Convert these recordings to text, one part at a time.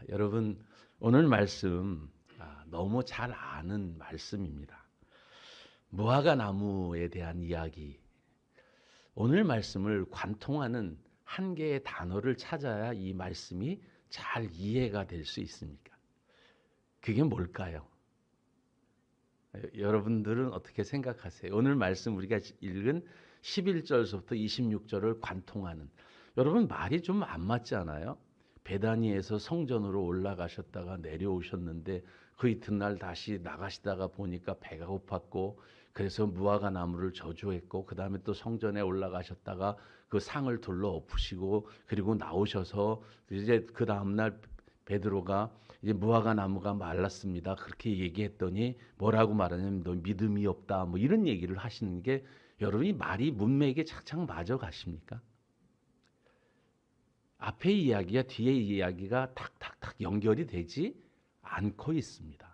여러분 오늘 말씀 너무 잘 아는 말씀입니다. 무화과 나무에 대한 이야기. 오늘 말씀을 관통하는 한 개의 단어를 찾아야 이 말씀이 잘 이해가 될 수 있습니까? 그게 뭘까요? 여러분들은 어떻게 생각하세요? 오늘 말씀 우리가 읽은 11절부터 26절을 관통하는, 여러분 말이 좀 안 맞지 않아요? 베다니에서 성전으로 올라가셨다가 내려오셨는데 그 이튿날 다시 나가시다가 보니까 배가 고팠고 그래서 무화과 나무를 저주했고 그 다음에 또 성전에 올라가셨다가 그 상을 둘러 엎으시고 그리고 나오셔서 이제 그 다음날 베드로가 이제 무화과 나무가 말랐습니다. 그렇게 얘기했더니 뭐라고 말하냐면 너 믿음이 없다 뭐 이런 얘기를 하시는 게, 여러분이 말이 문맥에 착착 맞아 가십니까? 앞의 이야기와 뒤의 이야기가 탁탁탁 연결이 되지 않고 있습니다.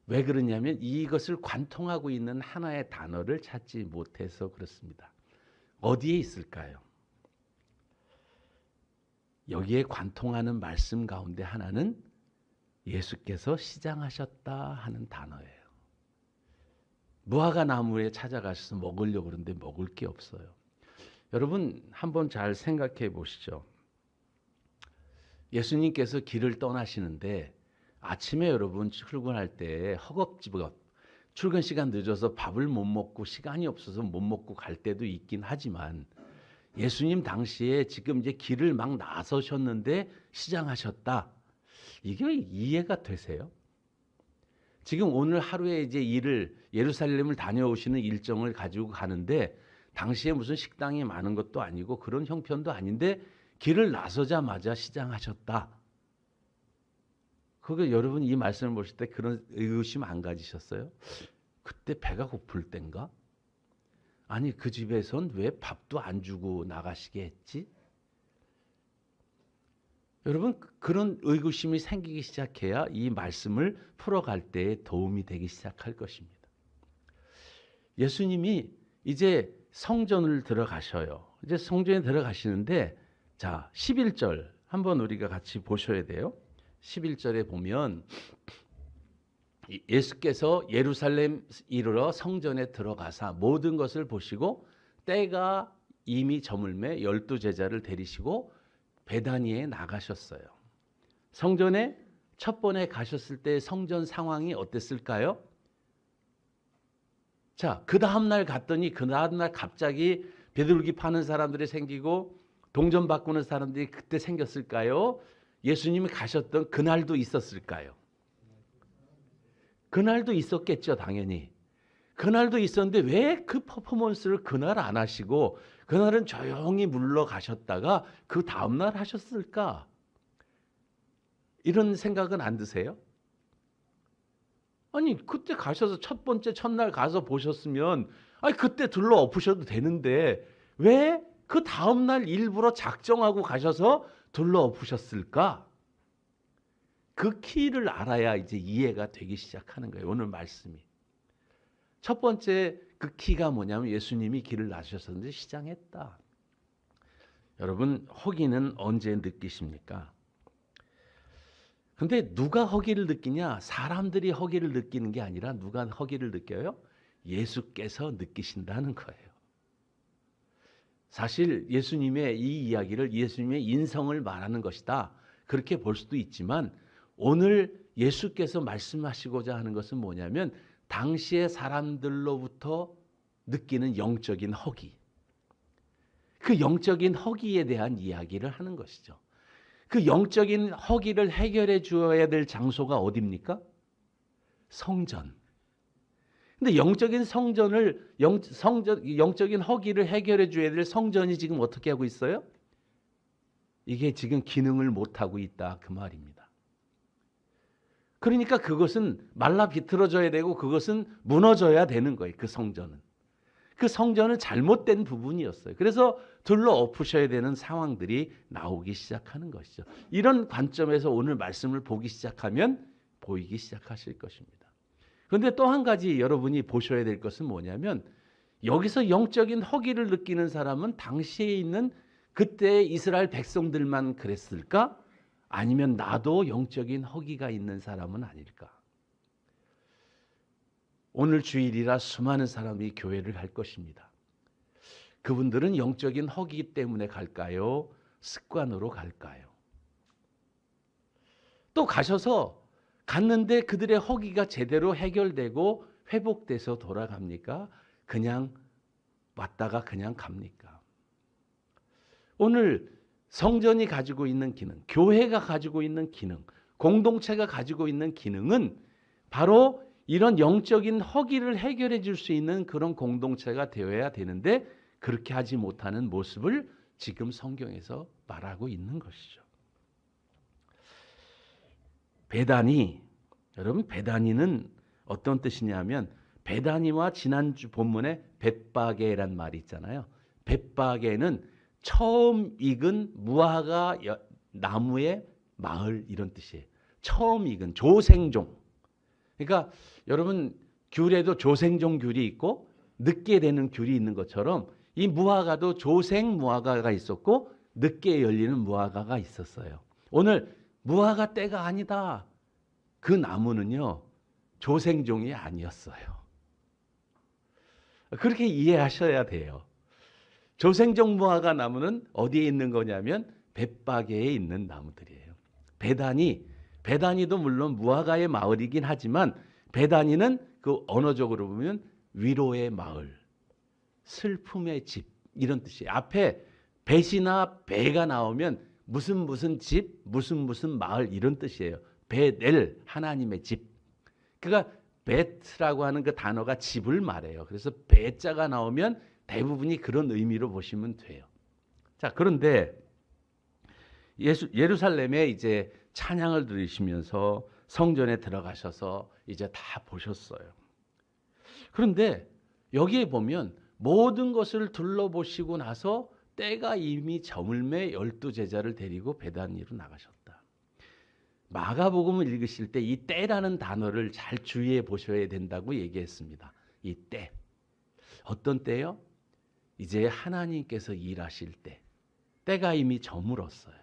왜 그러냐면 이것을 관통하고 있는 하나의 단어를 찾지 못해서 그렇습니다. 어디에 있을까요? 여기에 관통하는 말씀 가운데 하나는 예수께서 시장하셨다 하는 단어예요. 무화과 나무에 찾아가셔서 먹으려고 그러는데 먹을 게 없어요. 여러분 한번 잘 생각해 보시죠. 예수님께서 길을 떠나시는데 아침에 여러분 출근할 때 허겁지겁 출근 시간 늦어서 밥을 못 먹고 시간이 없어서 못 먹고 갈 때도 있긴 하지만, 예수님 당시에 지금 이제 길을 막 나서셨는데 시장하셨다. 이게 이해가 되세요? 지금 오늘 하루에 이제 일을 예루살렘을 다녀오시는 일정을 가지고 가는데 당시에 무슨 식당이 많은 것도 아니고 그런 형편도 아닌데 길을 나서자마자 시장하셨다. 그거 여러분 이 말씀을 보실 때 그런 의구심 안 가지셨어요? 그때 배가 고플 땐가? 아니 그 집에선 왜 밥도 안 주고 나가시게 했지? 여러분 그런 의구심이 생기기 시작해야 이 말씀을 풀어갈 때에 도움이 되기 시작할 것입니다. 예수님이 이제 성전을 들어가셔요. 이제 성전에 들어가시는데 자 11절 한번 우리가 같이 보셔야 돼요. 11절에 보면 예수께서 예루살렘 이르러 성전에 들어가사 모든 것을 보시고 때가 이미 저물매 12제자를 데리시고 베다니에 나가셨어요. 성전에 첫 번에 가셨을 때 성전 상황이 어땠을까요? 자, 그 다음날 갔더니 그 다음날 갑자기 비둘기 파는 사람들이 생기고 동전 바꾸는 사람들이 그때 생겼을까요? 예수님이 가셨던 그날도 있었을까요? 그날도 있었겠죠, 당연히. 그날도 있었는데 왜 그 퍼포먼스를 그날 안 하시고 그날은 조용히 물러가셨다가 그 다음날 하셨을까? 이런 생각은 안 드세요? 아니 그때 가셔서 첫 번째 첫날 가서 보셨으면 아니 그때 둘러 엎으셔도 되는데 왜 그 다음날 일부러 작정하고 가셔서 둘러 엎으셨을까? 그 키를 알아야 이제 이해가 되기 시작하는 거예요. 오늘 말씀이. 첫 번째 그 키가 뭐냐면 예수님이 길을 나서셨는데 시장했다. 여러분 허기는 언제 느끼십니까? 근데 누가 허기를 느끼냐? 사람들이 허기를 느끼는 게 아니라 누가 허기를 느껴요? 예수께서 느끼신다는 거예요. 사실 예수님의 이 이야기를 예수님의 인성을 말하는 것이다. 그렇게 볼 수도 있지만 오늘 예수께서 말씀하시고자 하는 것은 뭐냐면 당시의 사람들로부터 느끼는 영적인 허기. 그 영적인 허기에 대한 이야기를 하는 것이죠. 그 영적인 허기를 해결해 주어야 될 장소가 어디입니까? 성전. 근데 영적인 영적인 허기를 해결해 줘야 될 성전이 지금 어떻게 하고 있어요? 이게 지금 기능을 못 하고 있다 그 말입니다. 그러니까 그것은 말라 비틀어져야 되고 그것은 무너져야 되는 거예요. 그 성전은. 그 성전은 잘못된 부분이었어요. 그래서 둘러 엎으셔야 되는 상황들이 나오기 시작하는 것이죠. 이런 관점에서 오늘 말씀을 보기 시작하면 보이기 시작하실 것입니다. 그런데 또 한 가지 여러분이 보셔야 될 것은 뭐냐면 여기서 영적인 허기를 느끼는 사람은 당시에 있는 그때 이스라엘 백성들만 그랬을까? 아니면 나도 영적인 허기가 있는 사람은 아닐까? 오늘 주일이라 수많은 사람이 교회를 갈 것입니다. 그분들은 영적인 허기 때문에 갈까요? 습관으로 갈까요? 또 가셔서 갔는데 그들의 허기가 제대로 해결되고 회복돼서 돌아갑니까? 그냥 왔다가 그냥 갑니까? 오늘 성전이 가지고 있는 기능, 교회가 가지고 있는 기능, 공동체가 가지고 있는 기능은 바로 이런 영적인 허기를 해결해 줄 수 있는 그런 공동체가 되어야 되는데 그렇게 하지 못하는 모습을 지금 성경에서 말하고 있는 것이죠. 베다니, 여러분 베다니는 어떤 뜻이냐면 베다니와 지난주 본문에 벳바게란 말이 있잖아요. 벳바게는 처음 익은 무화과 나무의 마을 이런 뜻이에요. 처음 익은 조생종. 그러니까 여러분 귤에도 조생종 귤이 있고 늦게 되는 귤이 있는 것처럼 이 무화과도 조생 무화과가 있었고 늦게 열리는 무화과가 있었어요. 오늘 무화과 때가 아니다. 그 나무는요 조생종이 아니었어요. 그렇게 이해하셔야 돼요. 조생종 무화과 나무는 어디에 있는 거냐면 벳바게에 있는 나무들이에요. 베다니도 물론 무화과의 마을이긴 하지만 베다니는 그 언어적으로 보면 위로의 마을, 슬픔의 집 이런 뜻이에요. 앞에 벳이나 베가 나오면 무슨 집, 무슨 마을 이런 뜻이에요. 베델 하나님의 집. 그러니까 벳라고 하는 그 단어가 집을 말해요. 그래서 베자가 나오면 대부분이 그런 의미로 보시면 돼요. 자, 그런데 예루살렘에 이제 찬양을 들으시면서 성전에 들어가셔서 이제 다 보셨어요. 그런데 여기에 보면 모든 것을 둘러보시고 나서 때가 이미 저물매 12제자를 데리고 베다니로 나가셨다. 마가복음을 읽으실 때 이 때라는 단어를 잘 주의해 보셔야 된다고 얘기했습니다. 이 때. 어떤 때요? 이제 하나님께서 일하실 때. 때가 이미 저물었어요.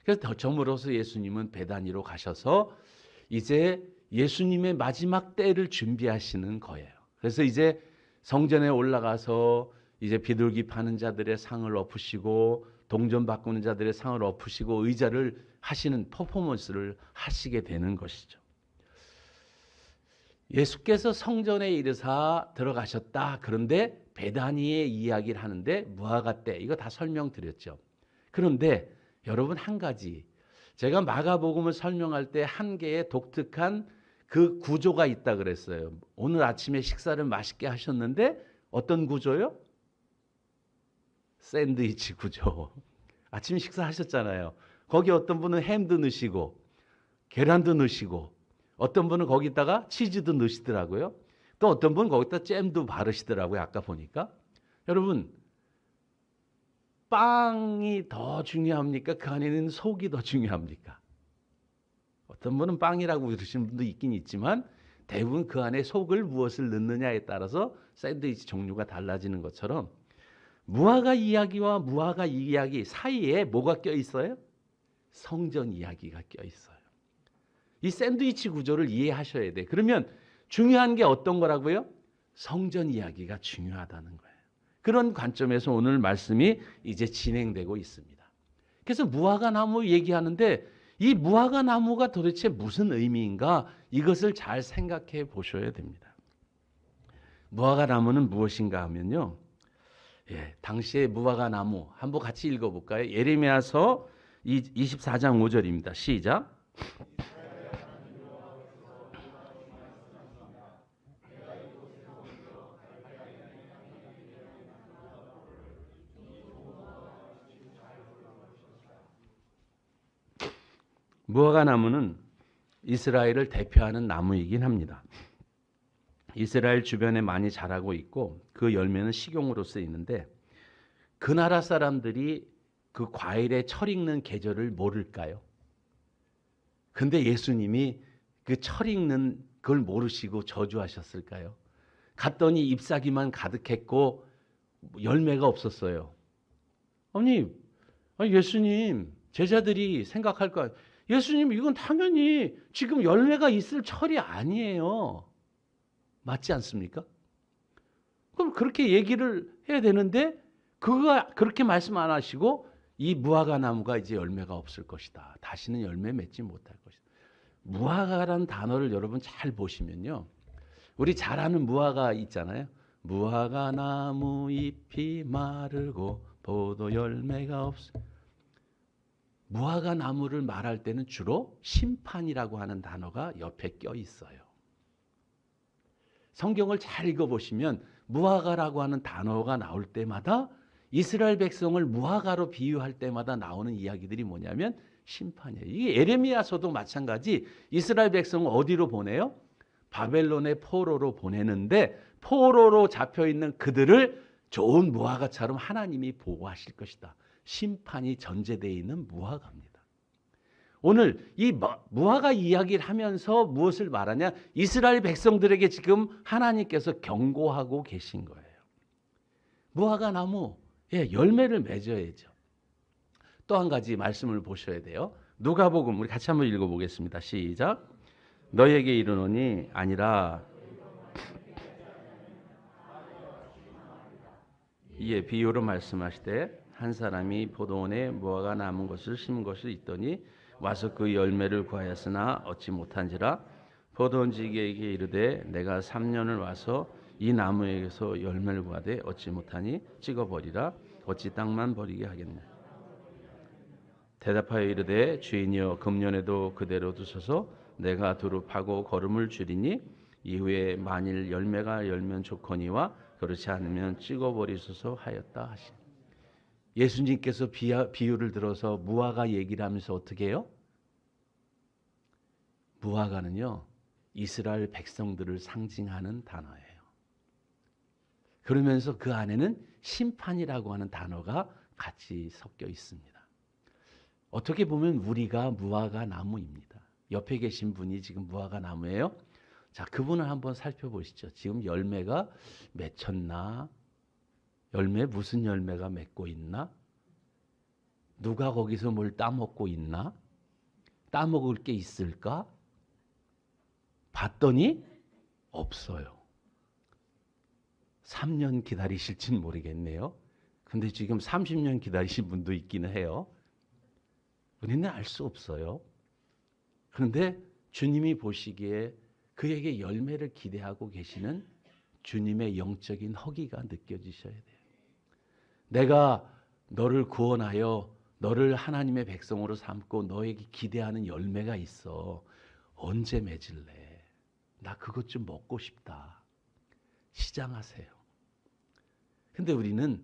그래서 더 저물어서 예수님은 베다니로 가셔서 이제 예수님의 마지막 때를 준비하시는 거예요. 그래서 이제 성전에 올라가서 이제 비둘기 파는 자들의 상을 엎으시고 동전 바꾸는 자들의 상을 엎으시고 의자를 하시는 퍼포먼스를 하시게 되는 것이죠. 예수께서 성전에 이르사 들어가셨다. 그런데 베다니의 이야기를 하는데 무화과 때 이거 다 설명드렸죠. 그런데 여러분 한 가지 제가 마가복음을 설명할 때 한 개의 독특한 그 구조가 있다 그랬어요. 오늘 아침에 식사를 맛있게 하셨는데 어떤 구조요? 샌드위치 구조. 아침 식사 하셨잖아요. 거기 어떤 분은 햄도 넣으시고 계란도 넣으시고 어떤 분은 거기다가 치즈도 넣으시더라고요. 또 어떤 분은 거기다 잼도 바르시더라고요. 아까 보니까. 여러분 빵이 더 중요합니까? 그 안에 있는 속이 더 중요합니까? 어떤 분은 빵이라고 그러시는 분도 있긴 있지만 대부분 그 안에 속을 무엇을 넣느냐에 따라서 샌드위치 종류가 달라지는 것처럼 무화과 이야기와 무화과 이야기 사이에 뭐가 껴 있어요? 성전 이야기가 껴 있어요. 이 샌드위치 구조를 이해하셔야 돼. 그러면 중요한 게 어떤 거라고요? 성전 이야기가 중요하다는 거예요. 그런 관점에서 오늘 말씀이 이제 진행되고 있습니다. 그래서 무화과 나무 얘기하는데 이 무화과 나무가 도대체 무슨 의미인가 이것을 잘 생각해 보셔야 됩니다. 무화과 나무는 무엇인가 하면요. 당시의 무화과 나무 한번 같이 읽어볼까요? 예레미야서 24장 5절입니다. 시작. 무화과 나무는 이스라엘을 대표하는 나무이긴 합니다. 이스라엘 주변에 많이 자라고 있고 그 열매는 식용으로 쓰이는데 그 나라 사람들이 그 과일의 철 익는 계절을 모를까요? 근데 예수님이 그 철 익는 그걸 모르시고 저주하셨을까요? 갔더니 잎사귀만 가득했고 열매가 없었어요. 아니 예수님 제자들이 생각할 거예요. 예수님, 이건 당연히 지금 열매가 있을 철이 아니에요. 맞지 않습니까? 그럼 그렇게 얘기를 해야 되는데 그가 그렇게 말씀 안 하시고 이 무화과 나무가 이제 열매가 없을 것이다. 다시는 열매 맺지 못할 것이다. 무화과라는 단어를 여러분 잘 보시면요. 우리 잘 아는 무화과 있잖아요. 무화과 나무 잎이 마르고 포도 열매가 없어. 무화과 나무를 말할 때는 주로 심판이라고 하는 단어가 옆에 껴 있어요. 성경을 잘 읽어보시면 무화과라고 하는 단어가 나올 때마다 이스라엘 백성을 무화과로 비유할 때마다 나오는 이야기들이 뭐냐면 심판이에요. 이게 에레미야서도 마찬가지. 이스라엘 백성을 어디로 보내요? 바벨론의 포로로 보내는데 포로로 잡혀있는 그들을 좋은 무화과처럼 하나님이 보호하실 것이다. 심판이 전제되어 있는 무화과입니다. 오늘 이 무화과 이야기를 하면서 무엇을 말하냐? 이스라엘 백성들에게 지금 하나님께서 경고하고 계신 거예요. 무화과 나무, 열매를 맺어야죠. 또 한 가지 말씀을 보셔야 돼요. 누가복음 우리 같이 한번 읽어보겠습니다. 시작. 너에게 이르노니 아니라 이에 비유로 말씀하시되 한 사람이 포도원에 무화과 남은 것을 심은 것을 있더니 와서 그 열매를 구하였으나 얻지 못한지라 포도원지기에게 이르되 내가 3년을 와서 이 나무에게서 열매를 구하되 얻지 못하니 찍어버리라. 어찌 땅만 버리게 하겠냐. 대답하여 이르되 주인이여 금년에도 그대로 두소서. 내가 두루 파고 거름을 줄이니 이후에 만일 열매가 열면 좋거니와 그렇지 않으면 찍어버리소서 하였다 하시니. 예수님께서 비유를 들어서 무화과 얘기를 하면서 어떻게 해요? 무화과는요, 이스라엘 백성들을 상징하는 단어예요. 그러면서 그 안에는 심판이라고 하는 단어가 같이 섞여 있습니다. 어떻게 보면 우리가 무화과 나무입니다. 옆에 계신 분이 지금 무화과 나무예요. 자, 그분을 한번 살펴보시죠. 지금 열매가 맺혔나? 열매 무슨 열매가 맺고 있나? 누가 거기서 뭘 따먹고 있나? 따먹을 게 있을까? 봤더니 없어요. 3년 기다리실진 모르겠네요. 근데 지금 30년 기다리신 분도 있기는 해요. 우리는 알 수 없어요. 그런데 주님이 보시기에 그에게 열매를 기대하고 계시는 주님의 영적인 허기가 느껴지셔야 돼요. 내가 너를 구원하여 너를 하나님의 백성으로 삼고 너에게 기대하는 열매가 있어. 언제 맺을래? 나 그것 좀 먹고 싶다. 시장하세요. 근데 우리는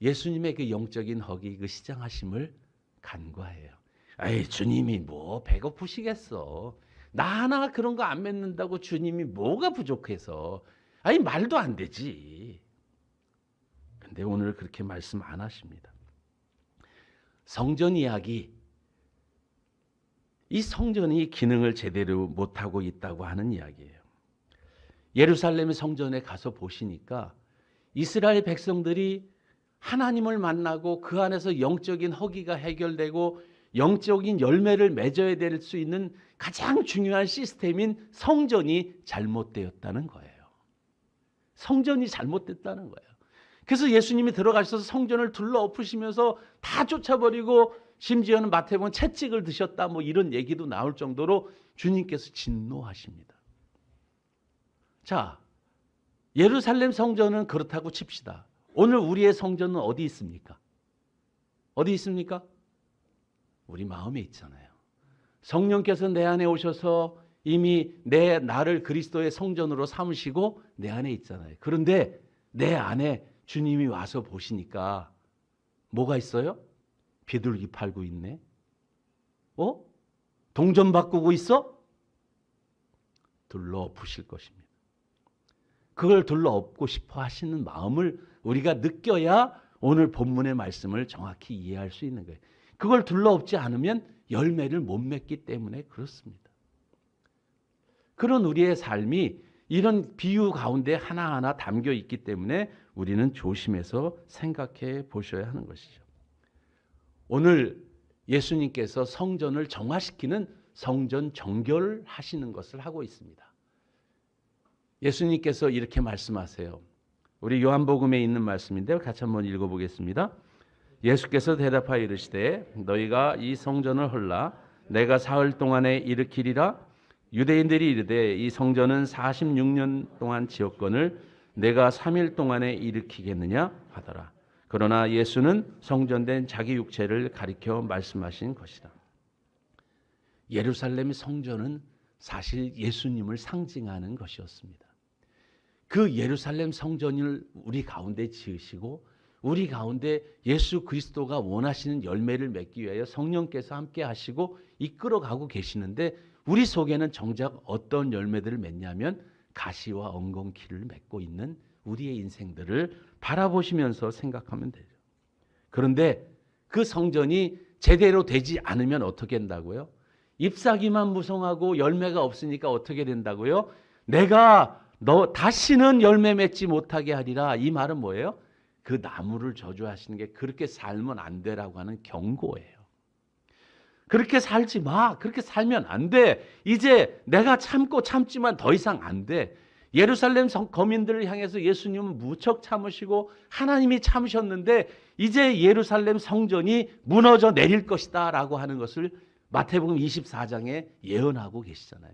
예수님의 그 영적인 허기, 그 시장하심을 간과해요. 아이, 주님이 뭐 배고프시겠어. 나 하나 그런 거 안 맺는다고 주님이 뭐가 부족해서. 아니, 말도 안 되지. 근데 오늘 그렇게 말씀 안 하십니다. 성전 이야기, 이 성전이 기능을 제대로 못하고 있다고 하는 이야기예요. 예루살렘의 성전에 가서 보시니까 이스라엘 백성들이 하나님을 만나고 그 안에서 영적인 허기가 해결되고 영적인 열매를 맺어야 될 수 있는 가장 중요한 시스템인 성전이 잘못되었다는 거예요. 성전이 잘못됐다는 거예요. 그래서 예수님이 들어가셔서 성전을 둘러엎으시면서 다 쫓아버리고 심지어는 마태복음 채찍을 드셨다 뭐 이런 얘기도 나올 정도로 주님께서 진노하십니다. 자, 예루살렘 성전은 그렇다고 칩시다. 오늘 우리의 성전은 어디 있습니까? 어디 있습니까? 우리 마음에 있잖아요. 성령께서 내 안에 오셔서 이미 나를 그리스도의 성전으로 삼으시고 내 안에 있잖아요. 그런데 내 안에 주님이 와서 보시니까 뭐가 있어요? 비둘기 팔고 있네. 동전 바꾸고 있어? 둘러엎으실 것입니다. 그걸 둘러엎고 싶어 하시는 마음을 우리가 느껴야 오늘 본문의 말씀을 정확히 이해할 수 있는 거예요. 그걸 둘러엎지 않으면 열매를 못 맺기 때문에 그렇습니다. 그런 우리의 삶이 이런 비유 가운데 하나하나 담겨 있기 때문에 우리는 조심해서 생각해 보셔야 하는 것이죠. 오늘 예수님께서 성전을 정화시키는 성전 정결을 하시는 것을 하고 있습니다. 예수님께서 이렇게 말씀하세요. 우리 요한복음에 있는 말씀인데요. 같이 한번 읽어보겠습니다. 예수께서 대답하여 이르시되 너희가 이 성전을 헐라 내가 사흘 동안에 일으키리라. 유대인들이 이르되 이 성전은 46년 동안 지었거늘 내가 3일 동안에 일으키겠느냐 하더라. 그러나 예수는 성전된 자기 육체를 가리켜 말씀하신 것이다. 예루살렘 성전은 사실 예수님을 상징하는 것이었습니다. 그 예루살렘 성전을 우리 가운데 지으시고 우리 가운데 예수 그리스도가 원하시는 열매를 맺기 위하여 성령께서 함께 하시고 이끌어가고 계시는데 우리 속에는 정작 어떤 열매들을 맺냐면 가시와 엉겅퀴를 맺고 있는 우리의 인생들을 바라보시면서 생각하면 되죠. 그런데 그 성전이 제대로 되지 않으면 어떻게 된다고요? 잎사귀만 무성하고 열매가 없으니까 어떻게 된다고요? 내가 너 다시는 열매 맺지 못하게 하리라. 이 말은 뭐예요? 그 나무를 저주하시는 게 그렇게 살면 안 되라고 하는 경고예요. 그렇게 살지 마. 그렇게 살면 안 돼. 이제 내가 참고 참지만 더 이상 안 돼. 예루살렘 거민들을 향해서 예수님은 무척 참으시고 하나님이 참으셨는데 이제 예루살렘 성전이 무너져 내릴 것이다 라고 하는 것을 마태복음 24장에 예언하고 계시잖아요.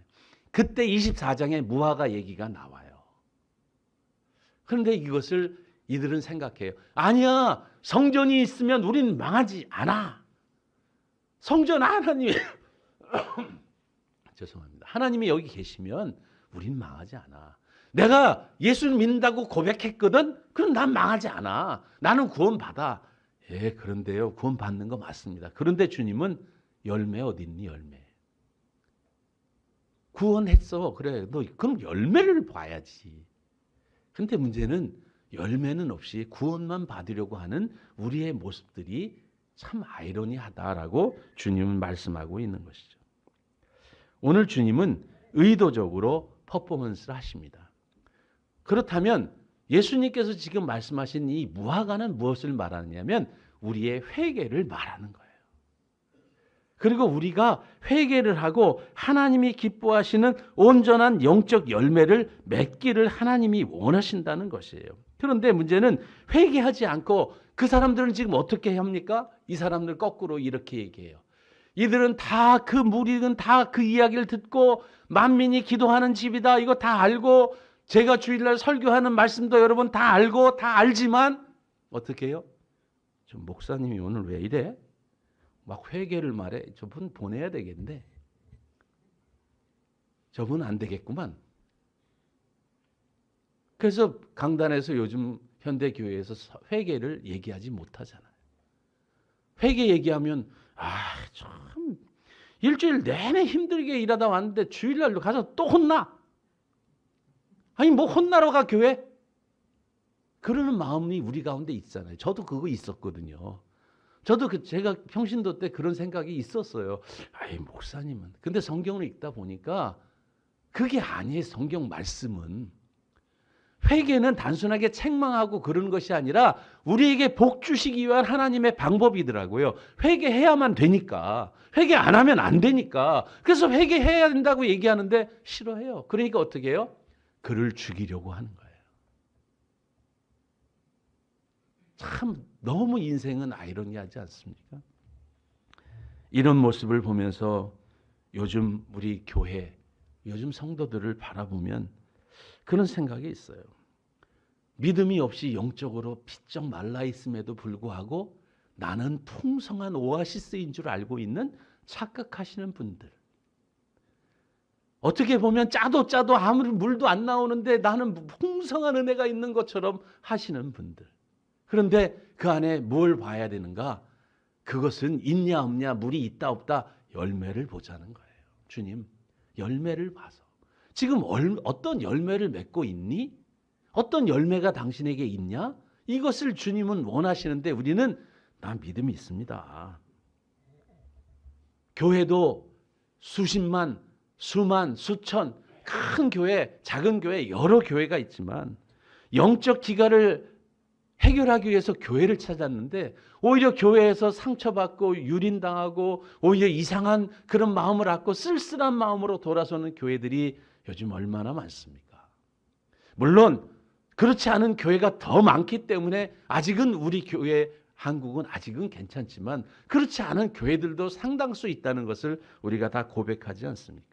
그때 24장에 무화과 얘기가 나와요. 그런데 이것을 이들은 생각해요. 아니야, 성전이 있으면 우린 망하지 않아. 성전 하나님이 죄송합니다. 하나님이 여기 계시면 우린 망하지 않아. 내가 예수를 믿는다고 고백했거든? 그럼 난 망하지 않아. 나는 구원받아. 예, 그런데요. 구원받는 거 맞습니다. 그런데 주님은 열매 어디 있니, 열매? 구원했어. 그래, 너 그럼 열매를 봐야지. 근데 문제는 열매는 없이 구원만 받으려고 하는 우리의 모습들이 참 아이러니하다라고 주님은 말씀하고 있는 것이죠. 오늘 주님은 의도적으로 퍼포먼스를 하십니다. 그렇다면 예수님께서 지금 말씀하신 이 무화과는 무엇을 말하느냐면 우리의 회개를 말하는 거예요. 그리고 우리가 회개를 하고 하나님이 기뻐하시는 온전한 영적 열매를 맺기를 하나님이 원하신다는 것이에요. 그런데 문제는 회개하지 않고 그 사람들은 지금 어떻게 합니까? 이 사람들 거꾸로 이렇게 얘기해요. 이들은 다 그 무리는 다 그 이야기를 듣고 만민이 기도하는 집이다. 이거 다 알고 제가 주일날 설교하는 말씀도 여러분 다 알고 다 알지만 어떻게 해요? 저 목사님이 오늘 왜 이래? 막 회개를 말해. 저분 보내야 되겠는데. 저분 안 되겠구만. 그래서 강단에서 요즘 현대교회에서 회개를 얘기하지 못하잖아요. 회개 얘기하면 참 일주일 내내 힘들게 일하다 왔는데 주일날로 가서 또 혼나. 아니 뭐 혼나러 가 교회? 그러는 마음이 우리 가운데 있잖아요. 저도 그거 있었거든요. 저도 제가 평신도 때 그런 생각이 있었어요. 아이 목사님은. 근데 성경을 읽다 보니까 그게 아니에요. 성경 말씀은. 회개는 단순하게 책망하고 그런 것이 아니라 우리에게 복 주시기 위한 하나님의 방법이더라고요. 회개해야만 되니까. 회개 안 하면 안 되니까. 그래서 회개해야 된다고 얘기하는데 싫어해요. 그러니까 어떻게 해요? 그를 죽이려고 하는 거예요. 참 너무 인생은 아이러니하지 않습니까? 이런 모습을 보면서 요즘 우리 교회, 요즘 성도들을 바라보면 그런 생각이 있어요. 믿음이 없이 영적으로 피쩍 말라 있음에도 불구하고 나는 풍성한 오아시스인 줄 알고 있는 착각하시는 분들. 어떻게 보면 짜도 아무리 물도 안 나오는데 나는 풍성한 은혜가 있는 것처럼 하시는 분들. 그런데 그 안에 뭘 봐야 되는가? 그것은 있냐 없냐, 물이 있다 없다, 열매를 보자는 거예요. 주님, 열매를 봐서. 지금 어떤 열매를 맺고 있니? 어떤 열매가 당신에게 있냐? 이것을 주님은 원하시는데 우리는 나 믿음이 있습니다. 교회도 수십만, 수만, 수천, 큰 교회, 작은 교회, 여러 교회가 있지만 영적 기갈을 해결하기 위해서 교회를 찾았는데 오히려 교회에서 상처받고 유린당하고 오히려 이상한 그런 마음을 갖고 쓸쓸한 마음으로 돌아서는 교회들이 요즘 얼마나 많습니까? 물론 그렇지 않은 교회가 더 많기 때문에 아직은 우리 교회 한국은 아직은 괜찮지만 그렇지 않은 교회들도 상당수 있다는 것을 우리가 다 고백하지 않습니까?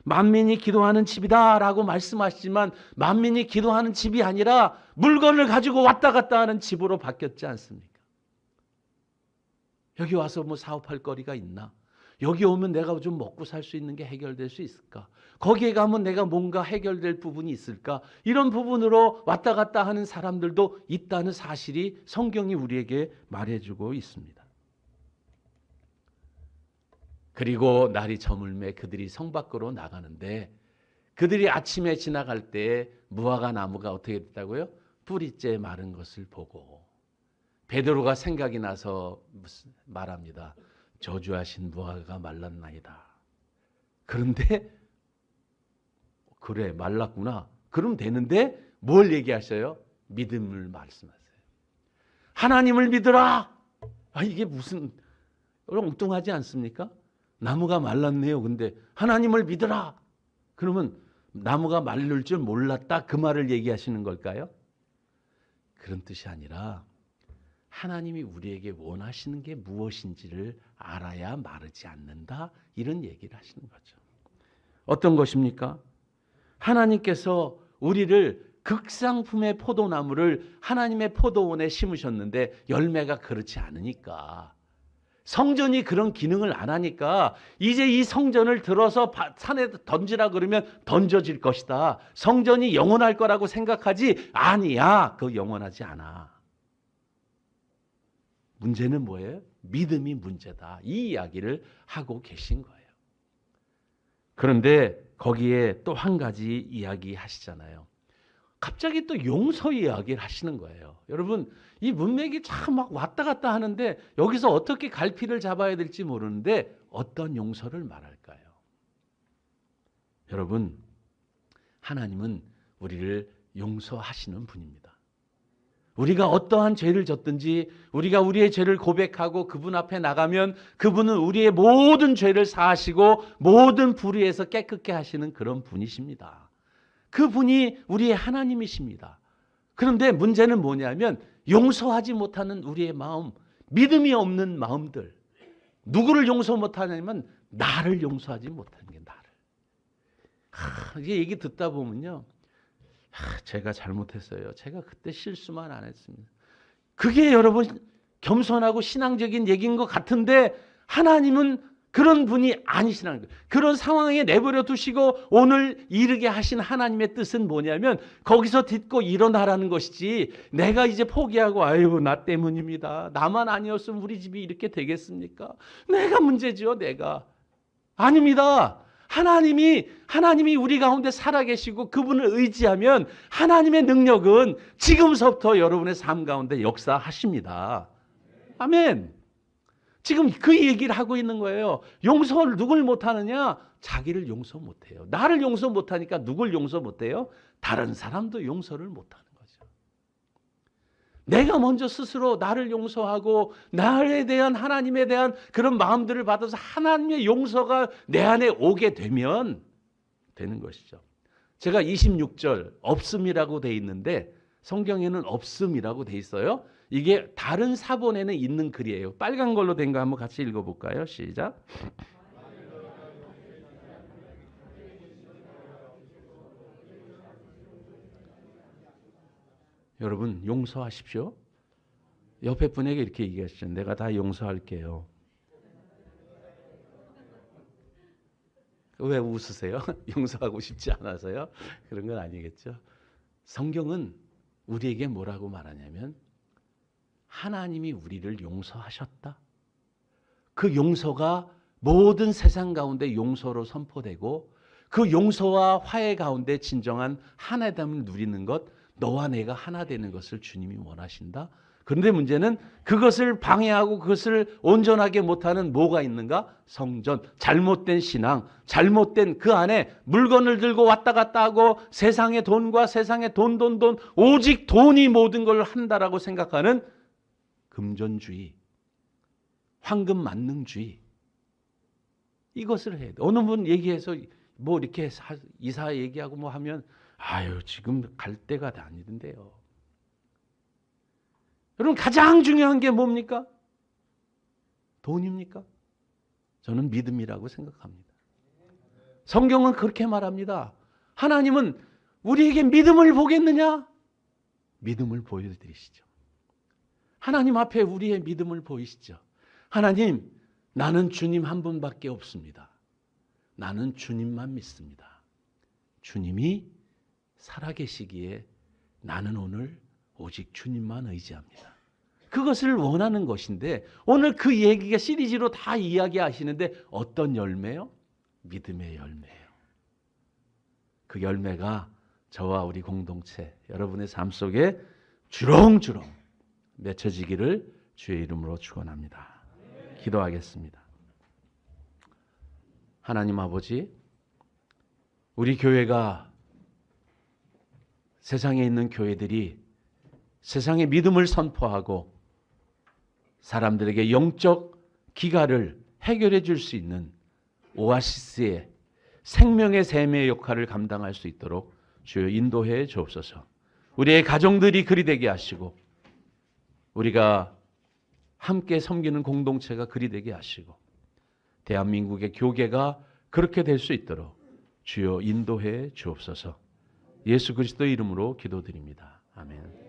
만민이 기도하는 집이다라고 말씀하시지만 만민이 기도하는 집이 아니라 물건을 가지고 왔다 갔다 하는 집으로 바뀌었지 않습니까? 여기 와서 뭐 사업할 거리가 있나? 여기 오면 내가 좀 먹고 살 수 있는 게 해결될 수 있을까? 거기에 가면 내가 뭔가 해결될 부분이 있을까? 이런 부분으로 왔다 갔다 하는 사람들도 있다는 사실이 성경이 우리에게 말해주고 있습니다. 그리고 날이 저물매 그들이 성 밖으로 나가는데 그들이 아침에 지나갈 때 무화과 나무가 어떻게 됐다고요? 뿌리째 마른 것을 보고 베드로가 생각이 나서 말합니다. 저주하신 무화과가 말랐나이다. 그런데 그래 말랐구나. 그럼 되는데 뭘 얘기하셔요? 믿음을 말씀하세요. 하나님을 믿으라. 이게 무슨 엉뚱하지 않습니까? 나무가 말랐네요. 근데 하나님을 믿으라. 그러면 나무가 말릴 줄 몰랐다. 그 말을 얘기하시는 걸까요? 그런 뜻이 아니라 하나님이 우리에게 원하시는 게 무엇인지를 알아야 마르지 않는다. 이런 얘기를 하시는 거죠. 어떤 것입니까? 하나님께서 우리를 극상품의 포도나무를 하나님의 포도원에 심으셨는데 열매가 그렇지 않으니까 성전이 그런 기능을 안 하니까 이제 이 성전을 들어서 산에 던지라 그러면 던져질 것이다. 성전이 영원할 거라고 생각하지 아니야. 그거 영원하지 않아. 문제는 뭐예요? 믿음이 문제다. 이 이야기를 하고 계신 거예요. 그런데 거기에 또 한 가지 이야기 하시잖아요. 갑자기 또 용서 이야기를 하시는 거예요. 여러분 이 문맥이 참 막 왔다 갔다 하는데 여기서 어떻게 갈피를 잡아야 될지 모르는데 어떤 용서를 말할까요? 여러분 하나님은 우리를 용서하시는 분입니다. 우리가 어떠한 죄를 졌든지 우리가 우리의 죄를 고백하고 그분 앞에 나가면 그분은 우리의 모든 죄를 사하시고 모든 불의에서 깨끗게 하시는 그런 분이십니다. 그분이 우리의 하나님이십니다. 그런데 문제는 뭐냐면 용서하지 못하는 우리의 마음, 믿음이 없는 마음들. 누구를 용서 못하냐면 나를 용서하지 못하는 게 나를. 이게 얘기 듣다 보면요. 제가 잘못했어요. 제가 그때 실수만 안 했습니다. 그게 여러분 겸손하고 신앙적인 얘기인 것 같은데 하나님은 그런 분이 아니시라는 거예요. 그런 상황에 내버려 두시고 오늘 이르게 하신 하나님의 뜻은 뭐냐면 거기서 딛고 일어나라는 것이지 내가 이제 포기하고 아유 나 때문입니다. 나만 아니었으면 우리 집이 이렇게 되겠습니까? 내가 문제지요. 내가. 아닙니다. 하나님이 우리 가운데 살아계시고 그분을 의지하면 하나님의 능력은 지금서부터 여러분의 삶 가운데 역사하십니다. 아멘. 지금 그 얘기를 하고 있는 거예요. 용서를 누굴 못하느냐? 자기를 용서 못해요. 나를 용서 못하니까 누굴 용서 못해요? 다른 사람도 용서를 못하는 거죠. 내가 먼저 스스로 나를 용서하고 나에 대한 하나님에 대한 그런 마음들을 받아서 하나님의 용서가 내 안에 오게 되면 되는 것이죠. 제가 26절 없음이라고 돼 있는데 성경에는 없음이라고 돼 있어요. 이게 다른 사본에는 있는 글이에요. 빨간 걸로 된 거 한번 같이 읽어볼까요? 시작. 여러분 용서하십시오. 옆에 분에게 이렇게 얘기하시죠. 내가 다 용서할게요. 왜 웃으세요? 용서하고 싶지 않아서요? 그런 건 아니겠죠. 성경은 우리에게 뭐라고 말하냐면 하나님이 우리를 용서하셨다. 그 용서가 모든 세상 가운데 용서로 선포되고 그 용서와 화해 가운데 진정한 하나됨을 누리는 것, 너와 내가 하나 되는 것을 주님이 원하신다. 그런데 문제는 그것을 방해하고 그것을 온전하게 못하는 뭐가 있는가? 성전, 잘못된 신앙, 잘못된 그 안에 물건을 들고 왔다 갔다 하고 세상의 돈과 세상의 돈, 오직 돈이 모든 걸 한다라고 생각하는 금전주의, 황금 만능주의. 이것을 해야 돼. 어느 분 얘기해서 뭐 이렇게 이사 얘기하고 뭐 하면 아유 지금 갈 때가 아니던데요. 여러분 가장 중요한 게 뭡니까? 돈입니까? 저는 믿음이라고 생각합니다. 성경은 그렇게 말합니다. 하나님은 우리에게 믿음을 보겠느냐? 믿음을 보여드리시죠. 하나님 앞에 우리의 믿음을 보이시죠. 하나님, 나는 주님 한 분밖에 없습니다. 나는 주님만 믿습니다. 주님이 살아계시기에 나는 오늘 오직 주님만 의지합니다. 그것을 원하는 것인데 오늘 그 얘기가 시리즈로 다 이야기하시는데 어떤 열매요? 믿음의 열매예요. 그 열매가 저와 우리 공동체, 여러분의 삶 속에 주렁주렁 맺혀지기를 주의 이름으로 축원합니다. 기도하겠습니다. 하나님 아버지, 우리 교회가 세상에 있는 교회들이 세상의 믿음을 선포하고 사람들에게 영적 기가를 해결해 줄 수 있는 오아시스의 생명의 샘의 역할을 감당할 수 있도록 주여 인도해 주옵소서. 우리의 가정들이 그리 되게 하시고 우리가 함께 섬기는 공동체가 그리 되게 하시고 대한민국의 교계가 그렇게 될 수 있도록 주여 인도해 주옵소서. 예수 그리스도 이름으로 기도드립니다. 아멘.